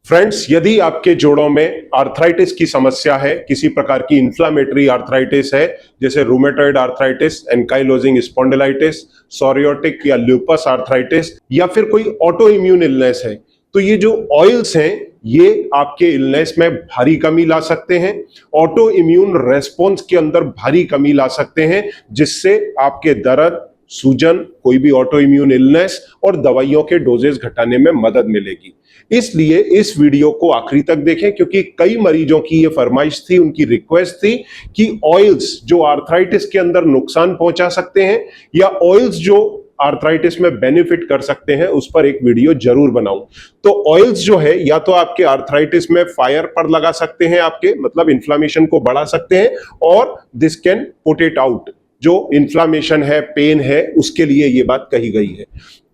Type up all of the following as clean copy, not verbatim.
Friends, यदि आपके जोड़ों में आर्थराइटिस की समस्या है, किसी प्रकार की इन्फ्लामेटरी आर्थराइटिस है, जैसे रूमेटॉइड आर्थराइटिस, एंकाइलोजिंग स्पॉन्डिलाइटिस, सोरियोटिक या ल्यूपस आर्थराइटिस या फिर कोई ऑटो इम्यून इलनेस है, तो ये जो ऑयल्स हैं ये आपके इलनेस में भारी कमी ला सकते हैं, ऑटो इम्यून रेस्पॉन्स के अंदर भारी कमी ला सकते हैं, जिससे आपके दर्द, सूजन, कोई भी ऑटो इम्यून इलनेस और दवाइयों के डोजेस घटाने में मदद मिलेगी। इसलिए इस वीडियो को आखिरी तक देखें, क्योंकि कई मरीजों की ये फरमाइश थी, उनकी रिक्वेस्ट थी कि ऑयल्स जो आर्थराइटिस के अंदर नुकसान पहुंचा सकते हैं या ऑयल्स जो आर्थराइटिस में बेनिफिट कर सकते हैं, उस पर एक वीडियो जरूर बनाऊं। तो ऑयल्स जो है या तो आपके आर्थराइटिस में फायर पर लगा सकते हैं, आपके मतलब इन्फ्लामेशन को बढ़ा सकते हैं, और this can put it out. जो इन्फ्लामेशन है, पेन है, उसके लिए ये बात कही गई है।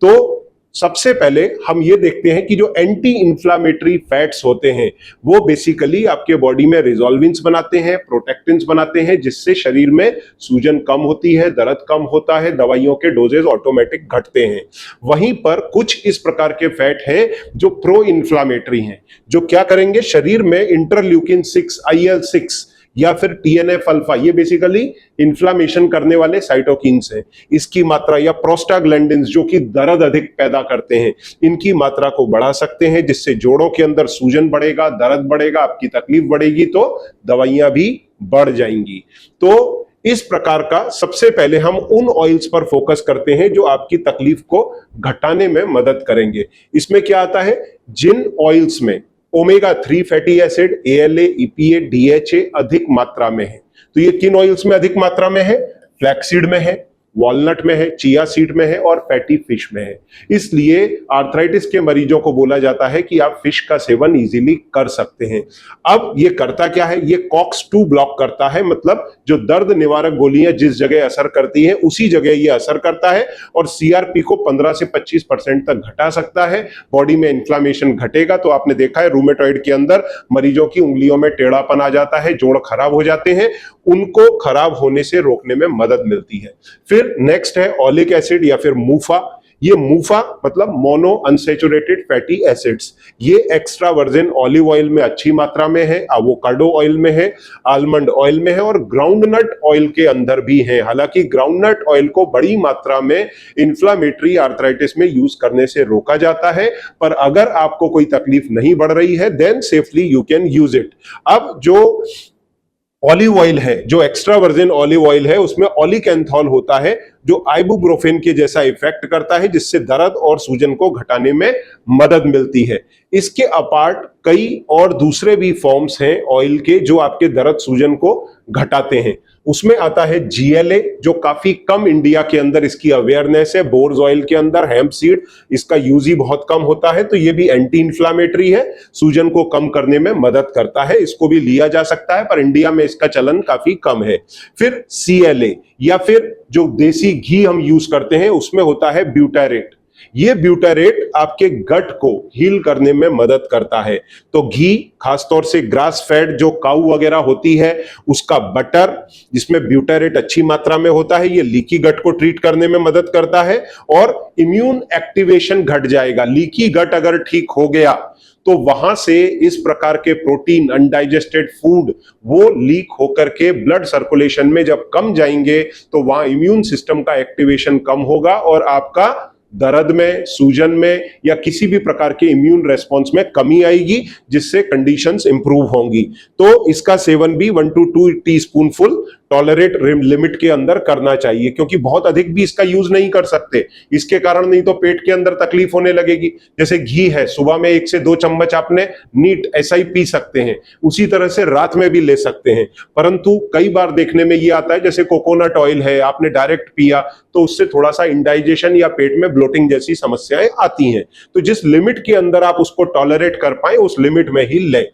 तो सबसे पहले हम ये देखते हैं कि जो एंटी इंफ्लामेटरी फैट्स होते हैं वो बेसिकली आपके बॉडी में रिजोल्विंस बनाते हैं, प्रोटेक्टिन्स बनाते हैं, जिससे शरीर में सूजन कम होती है, दर्द कम होता है, दवाइयों के डोजेज ऑटोमेटिक घटते हैं। वहीं पर कुछ इस प्रकार के फैट हैं जो प्रो इंफ्लामेटरी हैं, जो क्या करेंगे, शरीर में इंटरल्यूकिन 6, IL-6 या फिर TNF अल्फा, ये बेसिकली इन्फ्लामेशन करने वाले साइटोकिन्स हैं, इसकी मात्रा, या प्रोस्टाग्लैंडिन्स जो कि दर्द अधिक पैदा करते हैं, इनकी मात्रा को बढ़ा सकते हैं, जिससे जोड़ों के अंदर सूजन बढ़ेगा, दर्द बढ़ेगा, आपकी तकलीफ बढ़ेगी, तो दवाइयां भी बढ़ जाएंगी। तो इस प्रकार का सबसे पहले हम उन ऑयल्स पर फोकस करते हैं जो आपकी तकलीफ को घटाने में मदद करेंगे। इसमें क्या आता है, जिन ऑयल्स में omega 3 fatty acid, ALA, EPA, DHA अधिक मात्रा में है, तो ये किन ऑयल्स में अधिक मात्रा में है, फ्लैक्सीड में है, वॉलनट में है, चिया सीड में है और फैटी फिश में है। इसलिए आर्थराइटिस के मरीजों को बोला जाता है कि आप फिश का सेवन इजीली कर सकते हैं। अब ये करता क्या है, ये COX-2 ब्लॉक करता है, मतलब जो दर्द निवारक गोलियां जिस जगह असर करती हैं उसी जगह ये असर करता है, और CRP को 15 से 25% तक घटा सकता है। बॉडी में इन्फ्लामेशन घटेगा, तो आपने देखा है रूमेटॉइड के अंदर मरीजों की उंगलियों में टेढ़ापन आ जाता है, जोड़ खराब हो जाते हैं, उनको खराब होने से रोकने में मदद मिलती है। फिर नेक्स्ट है ओलिक एसिड या फिर मूफा। ये मूफा मतलब मोनो अनसैचुरेटेड फैटी एसिड्स, ये एक्स्ट्रा वर्जिन ऑलिव ऑयल में अच्छी मात्रा में है, एवोकाडो ऑयल में है, आलमंड ऑयल में है और ग्राउंडनट ऑयल के अंदर भी है। हालांकि ग्राउंडनट ऑयल को बड़ी मात्रा में इन्फ्लामेटरी आर्थराइटिस में यूज करने से रोका जाता है, पर अगर आपको कोई तकलीफ नहीं बढ़ रही है then safely you can use it. अब जो ऑलिव ऑयल है, जो एक्स्ट्रा वर्जिन ऑलिव ऑयल है, उसमें ऑलिकैंथॉल होता है जो आइबुप्रोफेन के जैसा इफेक्ट करता है, जिससे दर्द और सूजन को घटाने में मदद मिलती है। इसके अपार्ट कई और दूसरे भी फॉर्म्स हैं ऑयल के जो आपके दर्द सूजन को घटाते हैं। उसमें आता है GLA, जो काफी कम इंडिया के अंदर इसकी अवेयरनेस है। बोर्स ऑयल के अंदर, हेम्प सीड, इसका यूज ही बहुत कम होता है, तो ये भी एंटी इंफ्लामेटरी है, सूजन को कम करने में मदद करता है, इसको भी लिया जा सकता है, पर इंडिया में इसका चलन काफी कम है। फिर CLA या फिर जो देसी घी हम यूज करते हैं उसमें होता है ब्यूटारेट। ये ब्यूटारेट आपके गट को हील करने में मदद करता है। तो घी, खासतौर से ग्रास फैट जो काऊ वगैरह होती है, उसका बटर जिसमें ब्यूटारेट अच्छी मात्रा में होता है, ये लीकी गट को ट्रीट करने में मदद करता है और इम्यून एक्टिवेशन घट जाएगा। लीकी गट अगर ठीक हो गया तो वहां से इस प्रकार के प्रोटीन, अनडाइजेस्टेड फूड, वो लीक होकर के ब्लड सर्कुलेशन में जब कम जाएंगे तो वहां इम्यून सिस्टम का एक्टिवेशन कम होगा और आपका दर्द में, सूजन में या किसी भी प्रकार के इम्यून रेस्पॉन्स में कमी आएगी, जिससे कंडीशंस इंप्रूव होंगी। तो इसका सेवन भी 1 to 2 टीस्पूनफुल टॉलरेट लिमिट के अंदर करना चाहिए, क्योंकि बहुत अधिक भी इसका यूज नहीं कर सकते, इसके कारण नहीं तो पेट के अंदर तकलीफ होने लगेगी। जैसे घी है, सुबह में 1 से 2 चम्मच आपने नीट ऐसा ही पी सकते हैं, उसी तरह से रात में भी ले सकते हैं। परंतु कई बार देखने में ये आता है, जैसे कोकोनट ऑयल है, आपने डायरेक्ट पिया तो उससे थोड़ा सा इंडाइजेशन या पेट में ब्लोटिंग जैसी समस्याएं आती हैं। तो जिस लिमिट के अंदर आप उसको टॉलरेट कर पाए उस लिमिट में ही लें।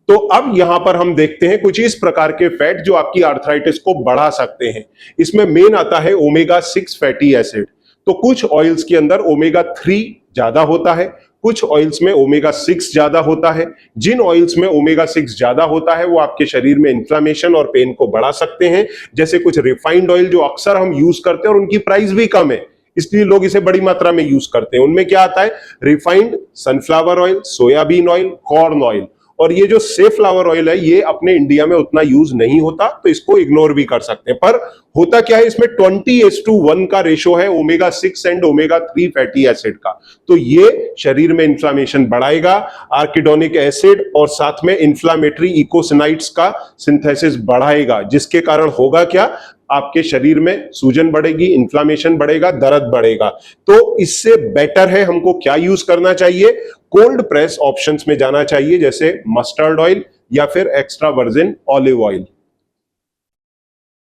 तो अब यहां पर हम देखते हैं कुछ इस प्रकार के फैट जो आपकी आर्थराइटिस को बढ़ा सकते हैं। इसमें मेन आता है ओमेगा 6 फैटी एसिड। तो कुछ ऑयल्स के अंदर ओमेगा 3 ज्यादा होता है, कुछ ऑयल्स में ओमेगा 6 ज्यादा होता है। जिन ऑयल्स में ओमेगा 6 ज्यादा होता है वो आपके शरीर में इन्फ्लामेशन और पेन को बढ़ा सकते हैं, जैसे कुछ रिफाइंड ऑयल जो अक्सर हम यूज करते हैं और उनकी प्राइस भी कम है, इसलिए लोग इसे बड़ी मात्रा में यूज करते हैं। उनमें क्या आता है, refined sunflower oil, soybean oil, corn oil. और ये जो सेफ्लावर ऑयल है ये अपने इंडिया में उतना यूज नहीं होता, तो इसको इग्नोर भी कर सकते हैं। पर होता क्या है, इसमें 20:1 का रेशो है omega 6 and omega 3 fatty acid का। तो ये शरीर में इंफ्लेमेशन बढ़ाएगा, आर्किडोनिक एसिड और साथ में इंफ्लेमेटरी इकोसिनाइड्स का सिंथेसिस बढ़ाएगा, जिसके कारण होगा क्या, आपके शरीर में सूजन बढ़ेगी, इंफ्लेमेशन बढ़ेगा, दर्द बढ़ेगा। तो इससे बेटर है हमको क्या यूज करना चाहिए, कोल्ड प्रेस ऑप्शंस में जाना चाहिए, जैसे मस्टर्ड ऑयल या फिर एक्स्ट्रा वर्जिन ऑलिव ऑयल।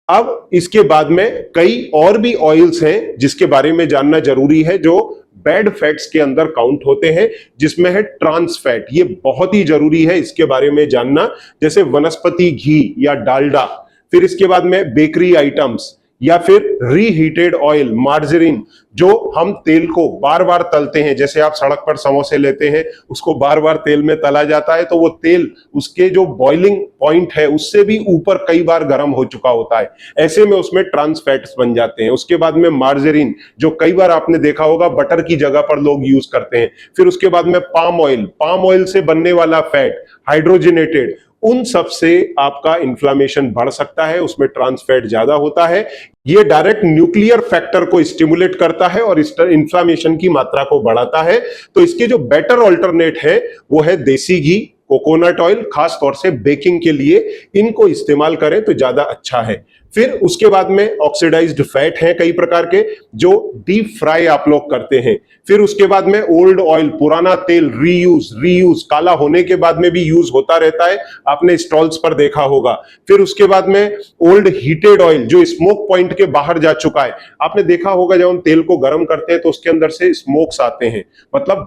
अब इसके बाद में कई और भी ऑयल्स हैं जिसके बारे में जानना जरूरी है, जो बैड फैट्स के अंदर काउंट होते हैं, जिसमें है ट्रांस फैट। ये बहुत ही जरूरी है इसके बारे में जानना, जैसे वनस्पति घी या डालडा, फिर इसके बाद में बेकरी आइटम्स, या फिर रीहीटेड ऑयल, मार्जरीन, जो हम तेल को बार बार तलते हैं। जैसे आप सड़क पर समोसे लेते हैं, उसको बार बार तेल में तला जाता है, तो वो तेल उसके जो बॉइलिंग पॉइंट है उससे भी ऊपर कई बार गर्म हो चुका होता है, ऐसे में उसमें ट्रांस फैट्स बन जाते हैं। उसके बाद में मार्जरीन, जो कई बार आपने देखा होगा बटर की जगह पर लोग यूज करते हैं। फिर उसके बाद में पाम ऑयल से बनने वाला फैट, हाइड्रोजनेटेड, उन सब से आपका इन्फ्लेमेशन बढ़ सकता है, उसमें ट्रांस फैट ज्यादा होता है। ये डायरेक्ट न्यूक्लियर फैक्टर को स्टिमुलेट करता है और इन्फ्लेमेशन की मात्रा को बढ़ाता है। तो इसके जो बेटर ऑल्टरनेट है वो है देसी घी, कोकोनट ऑयल, खास तौर से बेकिंग के लिए इनको इस्तेमाल करें तो ज्यादा अच्छा है। फिर उसके बाद में ऑक्सीडाइज्ड फैट हैं कई प्रकार के, जो डीप फ्राई आप लोग करते हैं। फिर उसके बाद में ओल्ड ऑयल, पुराना तेल रीयूज काला होने के बाद में भी यूज होता रहता है, आपने स्टॉल्स पर देखा होगा। फिर उसके बाद में ओल्ड हीटेड ऑयल, जो स्मोक पॉइंट के बाहर जा चुका है। आपने देखा होगा जब हम तेल को गर्म करते हैं तो उसके अंदर से स्मोक्स आते हैं, मतलब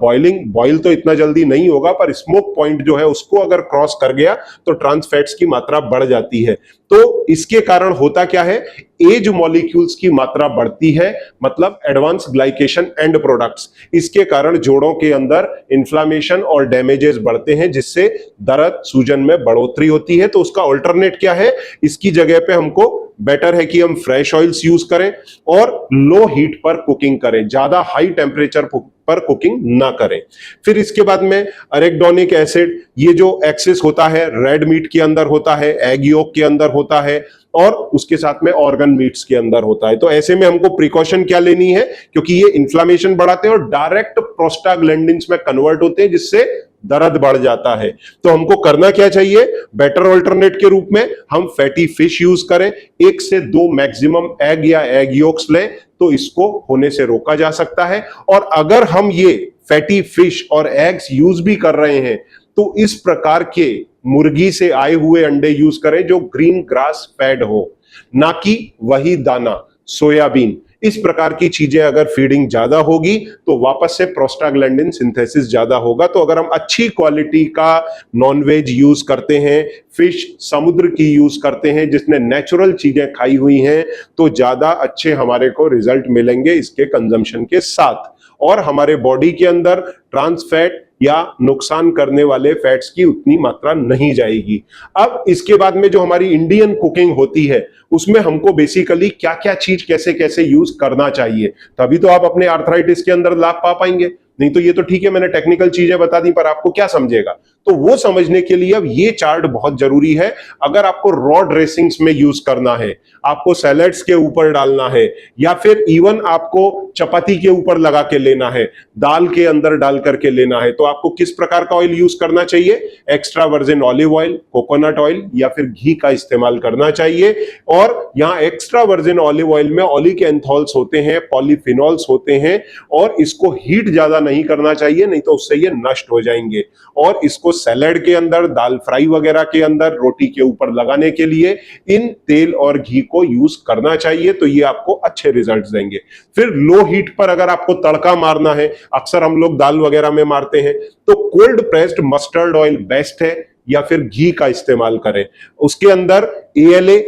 बॉइल तो इतना जल्दी नहीं होगा, पर स्मोक पॉइंट जो है उसको अगर क्रॉस कर गया तो ट्रांस फैट्स की मात्रा बढ़ जाती है। तो इसके कारण होता क्या है, एज मॉलिक्यूल्स की मात्रा बढ़ती है, मतलब एडवांस ग्लाइकेशन एंड प्रोडक्ट्स। इसके कारण जोड़ों के अंदर इन्फ्लेमेशन और डैमेजेस बढ़ते हैं, जिससे दर्द, सूजन में बढ़ोतरी होती है। तो उसका अल्टरनेट क्या है, इसकी जगह पे हमको बेटर है कि हम फ्रेश ऑयल्स यूज करें और लो हीट पर कुकिंग करें, ज्यादा हाई टेम्परेचर पर कुकिंग ना करें। फिर इसके बाद में अरेक्डोनिक एसिड, ये जो एक्सेस होता है रेड मीट के अंदर होता है, एग योक के अंदर होता है और उसके साथ में ऑर्गन मीट्स के अंदर होता है। तो ऐसे में हमको प्रिकॉशन क्या लेनी है, क्योंकि ये इन्फ्लेमेशन बढ़ाते हैं और डायरेक्ट प्रोस्टाग्लैंडिन्स में कन्वर्ट होते हैं, जिससे दर्द बढ़ जाता है। तो हमको करना क्या चाहिए, बेटर ऑल्टरनेट के रूप में हम फैटी फिश यूज करें, 1 से 2 मैक्सिमम एग या एग योक्स लें, तो इसको होने से रोका जा सकता है। और अगर हम ये फैटी फिश और एग्स यूज भी कर रहे हैं तो इस प्रकार के मुर्गी से आए हुए अंडे यूज करें जो ग्रीन ग्रास फेड हो, ना कि वही दाना सोयाबीन। इस प्रकार की चीजें अगर फीडिंग ज्यादा होगी तो वापस से प्रोस्टाग्लैंडिन सिंथेसिस ज्यादा होगा। तो अगर हम अच्छी क्वालिटी का नॉनवेज यूज करते हैं, फिश समुद्र की यूज करते हैं जिसने नेचुरल चीजें खाई हुई हैं, तो ज्यादा अच्छे हमारे को रिजल्ट मिलेंगे इसके कंजम्पशन के साथ, और हमारे बॉडी के अंदर ट्रांस फैट या नुकसान करने वाले फैट्स की उतनी मात्रा नहीं जाएगी। अब इसके बाद में जो हमारी इंडियन कुकिंग होती है उसमें हमको बेसिकली क्या क्या चीज कैसे कैसे यूज करना चाहिए, तभी तो आप अपने आर्थराइटिस के अंदर लाभ पा पाएंगे। नहीं तो ये तो ठीक है मैंने टेक्निकल चीजें बता दी, पर आपको क्या समझेगा। तो वो समझने के लिए अब ये चार्ट बहुत जरूरी है। अगर आपको रॉ ड्रेसिंग्स में यूज करना है, आपको सैलेड्स के ऊपर डालना है, या फिर इवन आपको चपाती के ऊपर लगा के लेना है, दाल के अंदर डाल करके लेना है, तो आपको किस प्रकार का ऑयल यूज करना चाहिए, extra virgin olive oil, coconut oil या फिर घी का इस्तेमाल करना चाहिए। और यहाँ एक्स्ट्रा वर्जिन ऑलिव ऑयल में ऑलिक एंथॉल्स होते हैं, पॉलीफिनॉल्स होते हैं, और इसको हीट ज्यादा नहीं करना चाहिए, नहीं तो उससे ये नष्ट हो जाएंगे। और इसको सैलेड के अंदर, दाल फ्राई वगैरह के अंदर, रोटी के ऊपर लगाने के लिए इन तेल और घी को यूज करना चाहिए, तो ये आपको अच्छे रिजल्ट्स देंगे। फिर लो हीट पर अगर आपको तड़का मारना है, अक्सर हम लोग दाल वगैरह में मारते हैं, तो cold pressed mustard oil best है, या फिर घी का इस्तेमाल करें। उसके अंदर ALA,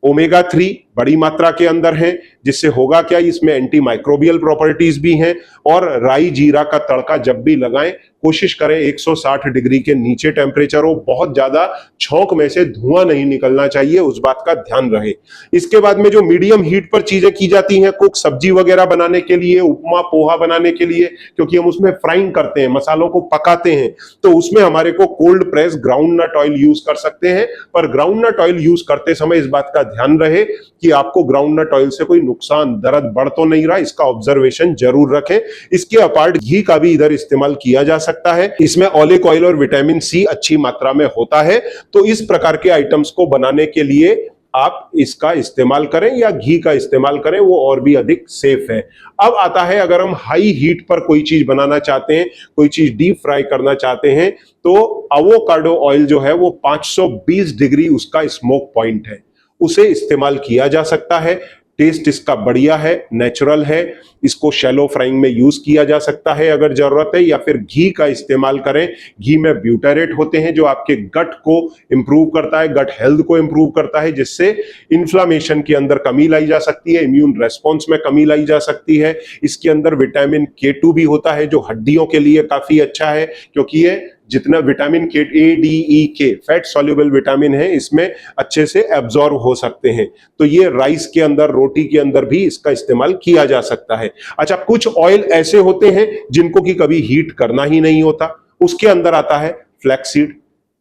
ओमेगा 3, बड़ी मात्रा के अंदर हैं, जिससे होगा क्या, इसमें एंटी माइक्रोबियल प्रॉपर्टीज भी हैं। और राई जीरा का तड़का जब भी लगाएं, कोशिश करें 160 डिग्री के नीचे टेम्परेचर हो, बहुत ज्यादा छौंक में से धुआं नहीं निकलना चाहिए, उस बात का ध्यान रहे। इसके बाद में जो मीडियम हीट पर चीजें की जाती हैं, कुक सब्जी वगैरह बनाने के लिए, उपमा पोहा बनाने के लिए, क्योंकि हम उसमें फ्राइंग करते हैं, मसालों को पकाते हैं, तो उसमें हमारे को cold press groundnut oil use कर सकते हैं। पर ग्राउंड नट ऑयल यूज करते समय इस बात का ध्यान रहे कि आपको ग्राउंड नट ऑयल से कोई नुकसान, दर्द बढ़ तो नहीं रहा, इसका ऑब्जर्वेशन जरूर रखें। इसके अपार्ट घी का भी इधर इस्तेमाल किया जा सकता है, इसमें ऑलिव ऑयल और विटामिन सी अच्छी मात्रा में होता है। तो इस प्रकार के आइटम्स को बनाने के लिए आप इसका इस्तेमाल करें या घी का इस्तेमाल करें, वो और भी अधिक सेफ है। अब आता है, अगर हम हाई हीट पर कोई चीज बनाना चाहते हैं, कोई चीज डीप फ्राई करना चाहते हैं, तो एवोकाडो ऑयल जो है वो 520 डिग्री उसका स्मोक पॉइंट है, उसे इस्तेमाल किया जा सकता है। टेस्ट इसका बढ़िया है, नेचुरल है, इसको शैलो फ्राइंग में यूज किया जा सकता है अगर जरूरत है, या फिर घी का इस्तेमाल करें। घी में ब्यूटारेट होते हैं जो आपके गट को इंप्रूव करता है, गट हेल्थ को इंप्रूव करता है, जिससे इन्फ्लामेशन के अंदर कमी लाई जा सकती है, इम्यून रेस्पॉन्स में कमी लाई जा सकती है। इसके अंदर विटामिन K2 भी होता है जो हड्डियों के लिए काफी अच्छा है, क्योंकि ये जितना vitamin K, A, D, E, K fat soluble vitamin है, इसमें अच्छे से एब्जॉर्ब हो सकते हैं। तो ये राइस के अंदर, रोटी के अंदर भी इसका इस्तेमाल किया जा सकता है। अच्छा, कुछ ऑयल ऐसे होते हैं जिनको कि कभी हीट करना ही नहीं होता, उसके अंदर आता है फ्लैक्सीड।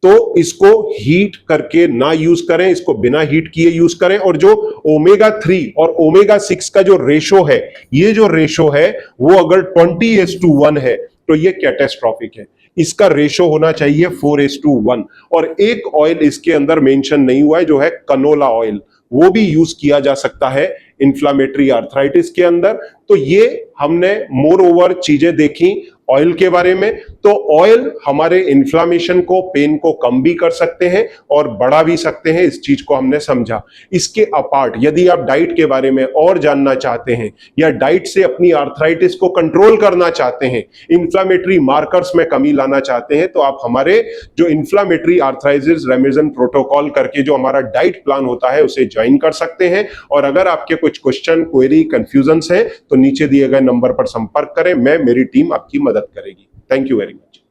तो इसको हीट करके ना यूज करें, इसको बिना हीट किए यूज करें। और जो ओमेगा 3 और ओमेगा 6 का जो रेशो है, ये जो रेशो है वो अगर 20:1 है तो ये कैटेस्ट्रॉफिक है। इसका रेशो होना चाहिए 4:1। और एक ऑयल इसके अंदर मेंशन नहीं हुआ है जो है कनोला ऑयल, वो भी यूज किया जा सकता है इन्फ्लामेटरी आर्थराइटिस के अंदर। तो ये हमने मोर ओवर चीजें देखी ऑयल के बारे में। तो ऑयल हमारे इन्फ्लामेशन को, पेन को कम भी कर सकते हैं और बढ़ा भी सकते हैं, इस चीज को हमने समझा। इसके अपार्ट यदि आप डाइट के बारे में और जानना चाहते हैं या डाइट से अपनी आर्थराइटिस को कंट्रोल करना चाहते हैं, इन्फ्लामेटरी मार्कर्स में कमी लाना चाहते हैं, तो आप हमारे जो इन्फ्लामेटरी आर्थराइटिस रेमिशन प्रोटोकॉल करके जो हमारा डाइट प्लान होता है उसे ज्वाइन कर सकते हैं। और अगर आपके कुछ क्वेश्चन, क्वेरी, कंफ्यूजन्स हैं तो नीचे दिए गए नंबर पर संपर्क करें, मेरी टीम आपकी मदद करेगी। Thank you very much.